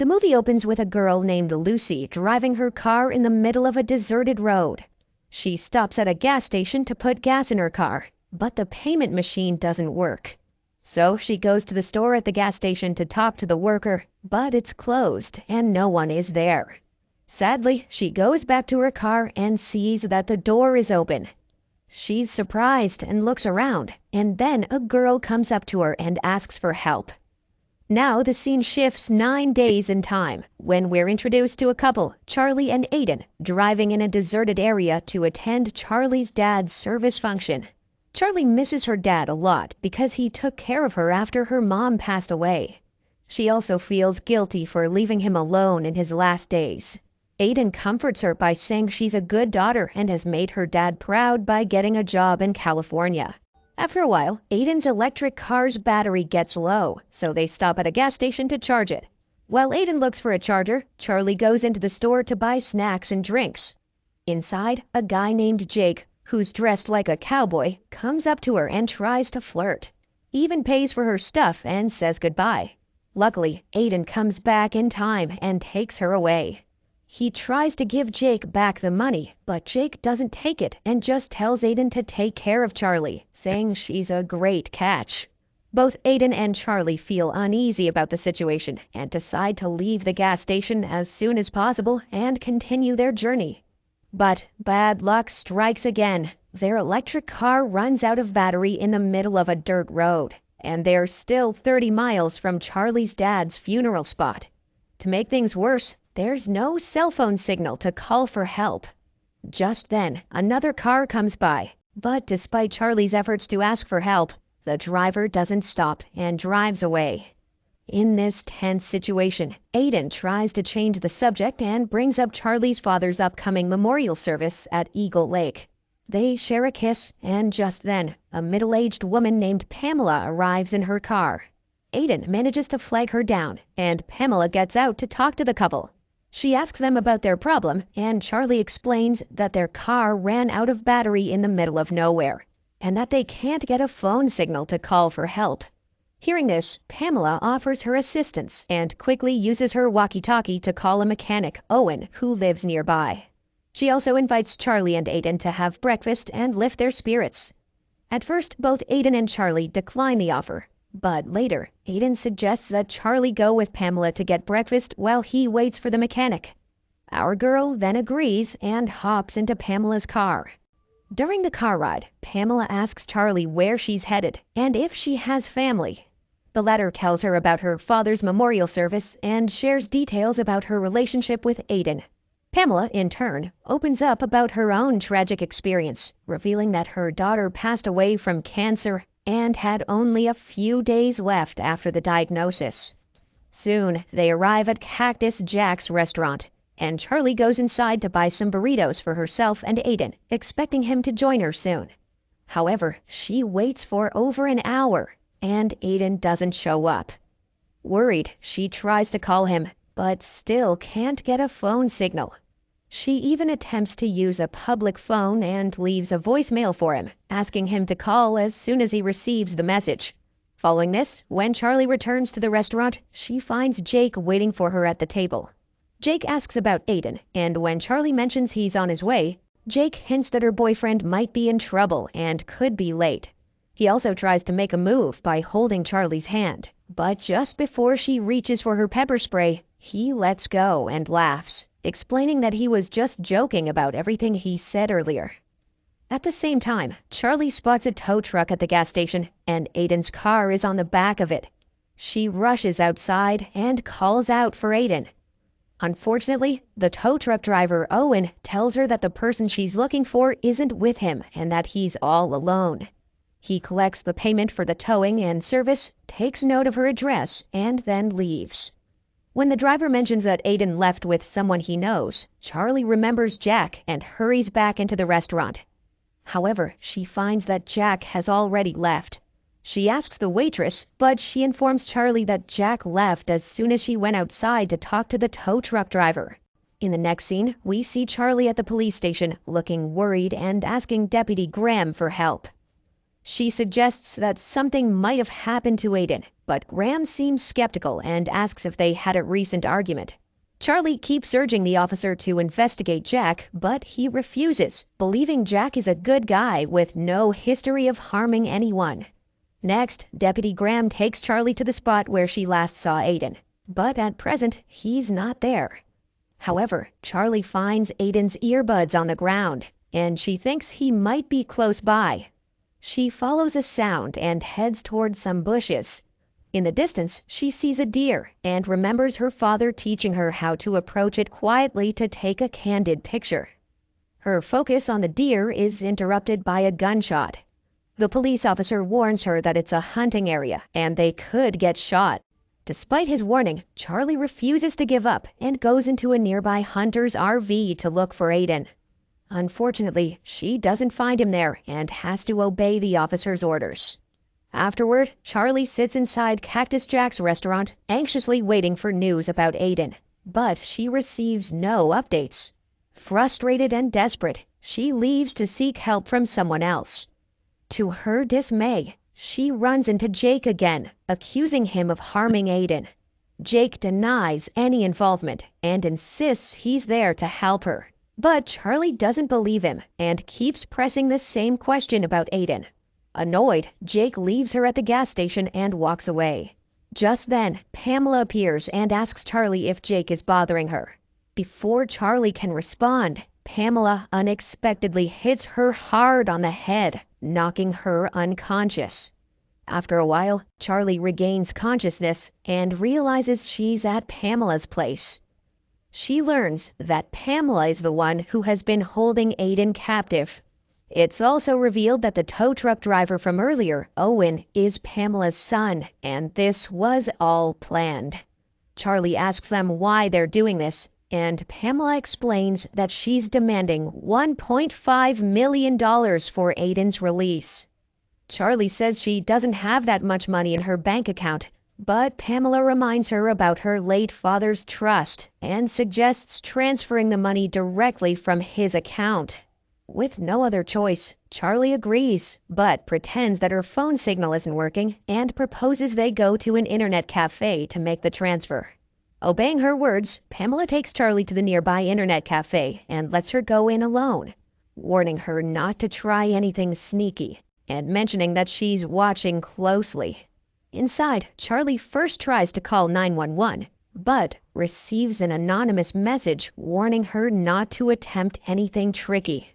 The movie opens with a girl named Lucy driving her car in the middle of a deserted road. She stops at a gas station to put gas in her car, but the payment machine doesn't work. So she goes to the store at the gas station to talk to the worker, but it's closed and no one is there. Sadly, she goes back to her car and sees that the door is open. She's surprised and looks around, and then a girl comes up to her and asks for help. Now the scene shifts 9 days in time, when we're introduced to a couple, Charlie and Aiden, driving in a deserted area to attend Charlie's dad's service function. Charlie misses her dad a lot because he took care of her after her mom passed away. She also feels guilty for leaving him alone in his last days. Aiden comforts her by saying she's a good daughter and has made her dad proud by getting a job in California. After a while, Aiden's electric car's battery gets low, so they stop at a gas station to charge it. While Aiden looks for a charger, Charlie goes into the store to buy snacks and drinks. Inside, a guy named Jake, who's dressed like a cowboy, comes up to her and tries to flirt. He even pays for her stuff and says goodbye. Luckily, Aiden comes back in time and takes her away. He tries to give Jake back the money, but Jake doesn't take it and just tells Aiden to take care of Charlie, saying she's a great catch. Both Aiden and Charlie feel uneasy about the situation and decide to leave the gas station as soon as possible and continue their journey. But bad luck strikes again. Their electric car runs out of battery in the middle of a dirt road, and they're still 30 miles from Charlie's dad's funeral spot. To make things worse, there's no cell phone signal to call for help. Just then, another car comes by, but despite Charlie's efforts to ask for help, the driver doesn't stop and drives away. In this tense situation, Aiden tries to change the subject and brings up Charlie's father's upcoming memorial service at Eagle Lake. They share a kiss, and just then, a middle-aged woman named Pamela arrives in her car. Aiden manages to flag her down, and Pamela gets out to talk to the couple. She asks them about their problem, and Charlie explains that their car ran out of battery in the middle of nowhere, and that they can't get a phone signal to call for help. Hearing this, Pamela offers her assistance and quickly uses her walkie-talkie to call a mechanic, Owen, who lives nearby. She also invites Charlie and Aiden to have breakfast and lift their spirits. At first, both Aiden and Charlie decline the offer. But later, Aiden suggests that Charlie go with Pamela to get breakfast while he waits for the mechanic. Our girl then agrees and hops into Pamela's car. During the car ride, Pamela asks Charlie where she's headed and if she has family. The latter tells her about her father's memorial service and shares details about her relationship with Aiden. Pamela, in turn, opens up about her own tragic experience, revealing that her daughter passed away from cancer and had only a few days left after the diagnosis. Soon, they arrive at Cactus Jack's restaurant, and Charlie goes inside to buy some burritos for herself and Aiden, expecting him to join her soon. However, she waits for over an hour, and Aiden doesn't show up. Worried, she tries to call him, but still can't get a phone signal. She even attempts to use a public phone and leaves a voicemail for him, asking him to call as soon as he receives the message. Following this, when Charlie returns to the restaurant, she finds Jake waiting for her at the table. Jake asks about Aiden, and when Charlie mentions he's on his way, Jake hints that her boyfriend might be in trouble and could be late. He also tries to make a move by holding Charlie's hand, but just before she reaches for her pepper spray, he lets go and laughs, explaining that he was just joking about everything he said earlier. At the same time, Charlie spots a tow truck at the gas station, and Aiden's car is on the back of it. She rushes outside and calls out for Aiden. Unfortunately, the tow truck driver, Owen, tells her that the person she's looking for isn't with him and that he's all alone. He collects the payment for the towing and service, takes note of her address, and then leaves. When the driver mentions that Aiden left with someone he knows, Charlie remembers Jack and hurries back into the restaurant. However, she finds that Jack has already left. She asks the waitress, but she informs Charlie that Jack left as soon as she went outside to talk to the tow truck driver. In the next scene, we see Charlie at the police station, looking worried and asking Deputy Graham for help. She suggests that something might have happened to Aiden, but Graham seems skeptical and asks if they had a recent argument. Charlie keeps urging the officer to investigate Jack, but he refuses, believing Jack is a good guy with no history of harming anyone. Next, Deputy Graham takes Charlie to the spot where she last saw Aiden, but at present he's not there. However, Charlie finds Aiden's earbuds on the ground, and she thinks he might be close by. She follows a sound and heads towards some bushes. In the distance, she sees a deer and remembers her father teaching her how to approach it quietly to take a candid picture. Her focus on the deer is interrupted by a gunshot. The police officer warns her that it's a hunting area and they could get shot. Despite his warning, Charlie refuses to give up and goes into a nearby hunter's RV to look for Aiden. Unfortunately, she doesn't find him there and has to obey the officer's orders. Afterward, Charlie sits inside Cactus Jack's restaurant, anxiously waiting for news about Aiden. But she receives no updates. Frustrated and desperate, she leaves to seek help from someone else. To her dismay, she runs into Jake again, accusing him of harming Aiden. Jake denies any involvement and insists he's there to help her. But Charlie doesn't believe him and keeps pressing the same question about Aiden. Annoyed, Jake leaves her at the gas station and walks away. Just then, Pamela appears and asks Charlie if Jake is bothering her. Before Charlie can respond, Pamela unexpectedly hits her hard on the head, knocking her unconscious. After a while, Charlie regains consciousness and realizes she's at Pamela's place. She learns that Pamela is the one who has been holding Aiden captive. It's also revealed that the tow truck driver from earlier, Owen, is Pamela's son, and this was all planned. Charlie asks them why they're doing this, and Pamela explains that she's demanding $1.5 million for Aiden's release. Charlie says she doesn't have that much money in her bank account, but Pamela reminds her about her late father's trust and suggests transferring the money directly from his account. With no other choice, Charlie agrees, but pretends that her phone signal isn't working and proposes they go to an internet cafe to make the transfer. Obeying her words, Pamela takes Charlie to the nearby internet cafe and lets her go in alone, warning her not to try anything sneaky and mentioning that she's watching closely. Inside, Charlie first tries to call 911, but receives an anonymous message warning her not to attempt anything tricky.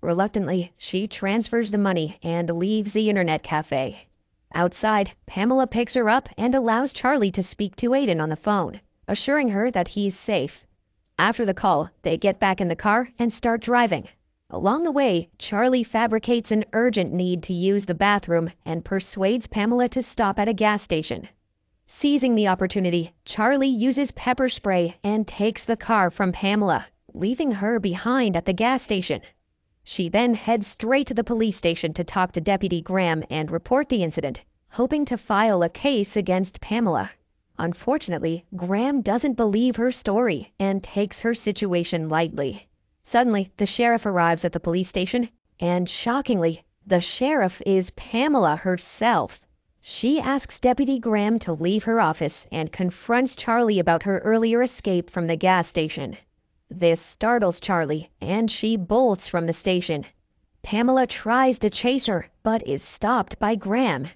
Reluctantly, she transfers the money and leaves the internet cafe. Outside, Pamela picks her up and allows Charlie to speak to Aiden on the phone, assuring her that he's safe. After the call, they get back in the car and start driving. Along the way, Charlie fabricates an urgent need to use the bathroom and persuades Pamela to stop at a gas station. Seizing the opportunity, Charlie uses pepper spray and takes the car from Pamela, leaving her behind at the gas station. She then heads straight to the police station to talk to Deputy Graham and report the incident, hoping to file a case against Pamela. Unfortunately, Graham doesn't believe her story and takes her situation lightly. Suddenly, the sheriff arrives at the police station, and shockingly, the sheriff is Pamela herself. She asks Deputy Graham to leave her office and confronts Charlie about her earlier escape from the gas station. This startles Charlie, and she bolts from the station. Pamela tries to chase her, but is stopped by Graham.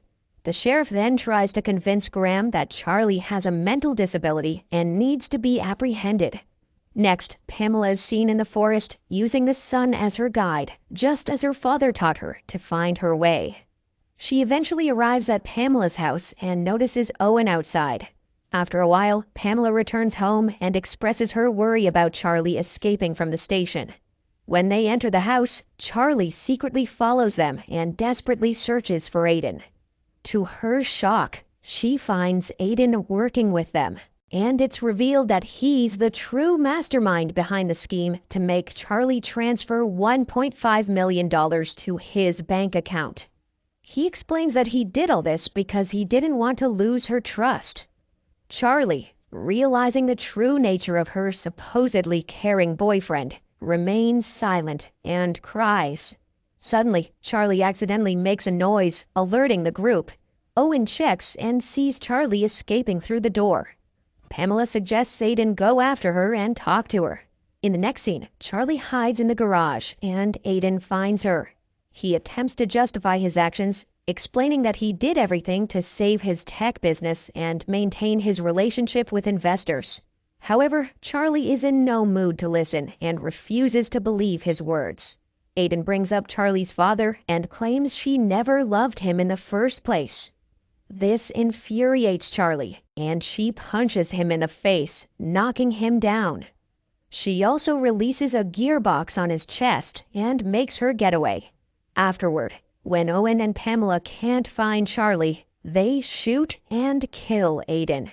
The sheriff then tries to convince Graham that Charlie has a mental disability and needs to be apprehended. Next, Pamela is seen in the forest using the sun as her guide, just as her father taught her to find her way. She eventually arrives at Pamela's house and notices Owen outside. After a while, Pamela returns home and expresses her worry about Charlie escaping from the station. When they enter the house, Charlie secretly follows them and desperately searches for Aiden. To her shock, she finds Aiden working with them, and it's revealed that he's the true mastermind behind the scheme to make Charlie transfer $1.5 million to his bank account. He explains that he did all this because he didn't want to lose her trust. Charlie, realizing the true nature of her supposedly caring boyfriend, remains silent and cries. Suddenly, Charlie accidentally makes a noise, alerting the group. Owen checks and sees Charlie escaping through the door. Pamela suggests Aiden go after her and talk to her. In the next scene, Charlie hides in the garage and Aiden finds her. He attempts to justify his actions, explaining that he did everything to save his tech business and maintain his relationship with investors. However, Charlie is in no mood to listen and refuses to believe his words. Aiden brings up Charlie's father and claims she never loved him in the first place. This infuriates Charlie, and she punches him in the face, knocking him down. She also releases a gearbox on his chest and makes her getaway. Afterward, when Owen and Pamela can't find Charlie, they shoot and kill Aiden.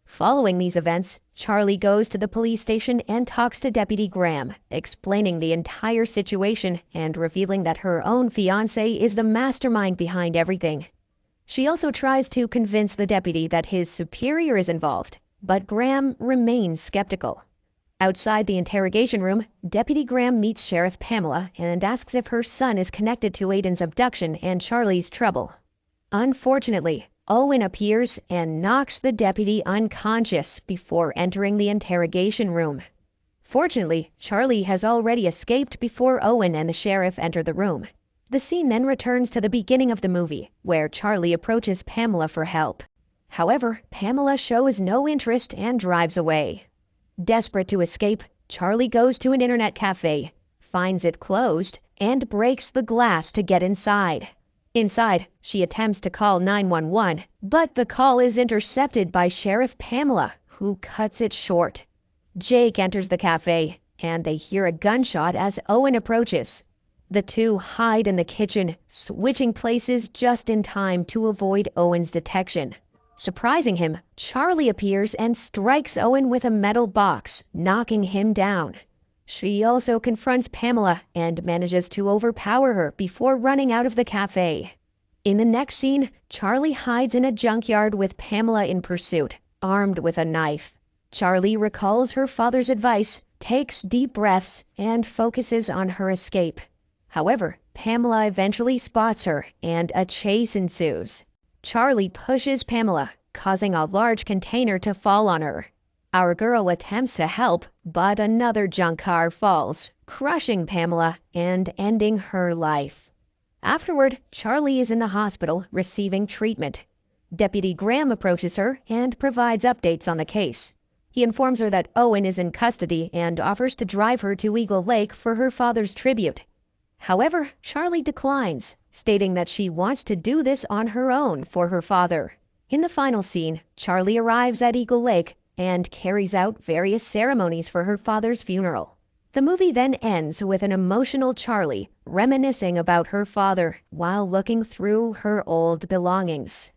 Following these events, Charlie goes to the police station and talks to Deputy Graham, explaining the entire situation and revealing that her own fiancé is the mastermind behind everything. She also tries to convince the deputy that his superior is involved, but Graham remains skeptical. Outside the interrogation room, Deputy Graham meets Sheriff Pamela and asks if her son is connected to Aiden's abduction and Charlie's trouble. Unfortunately, Owen appears and knocks the deputy unconscious before entering the interrogation room. Fortunately, Charlie has already escaped before Owen and the sheriff enter the room. The scene then returns to the beginning of the movie, where Charlie approaches Pamela for help. However, Pamela shows no interest and drives away. Desperate to escape, Charlie goes to an internet cafe, finds it closed, and breaks the glass to get inside. Inside, she attempts to call 911, but the call is intercepted by Sheriff Pamela, who cuts it short. Jake enters the cafe, and they hear a gunshot as Owen approaches. The two hide in the kitchen, switching places just in time to avoid Owen's detection. Surprising him, Charlie appears and strikes Owen with a metal box, knocking him down. She also confronts Pamela and manages to overpower her before running out of the cafe. In the next scene, Charlie hides in a junkyard with Pamela in pursuit, armed with a knife. Charlie recalls her father's advice, takes deep breaths, and focuses on her escape. However, Pamela eventually spots her, and a chase ensues. Charlie pushes Pamela, causing a large container to fall on her. Our girl attempts to help, but another junk car falls, crushing Pamela and ending her life. Afterward, Charlie is in the hospital receiving treatment. Deputy Graham approaches her and provides updates on the case. He informs her that Owen is in custody and offers to drive her to Eagle Lake for her father's tribute. However, Charlie declines, stating that she wants to do this on her own for her father. In the final scene, Charlie arrives at Eagle Lake and carries out various ceremonies for her father's funeral. The movie then ends with an emotional Charlie reminiscing about her father while looking through her old belongings.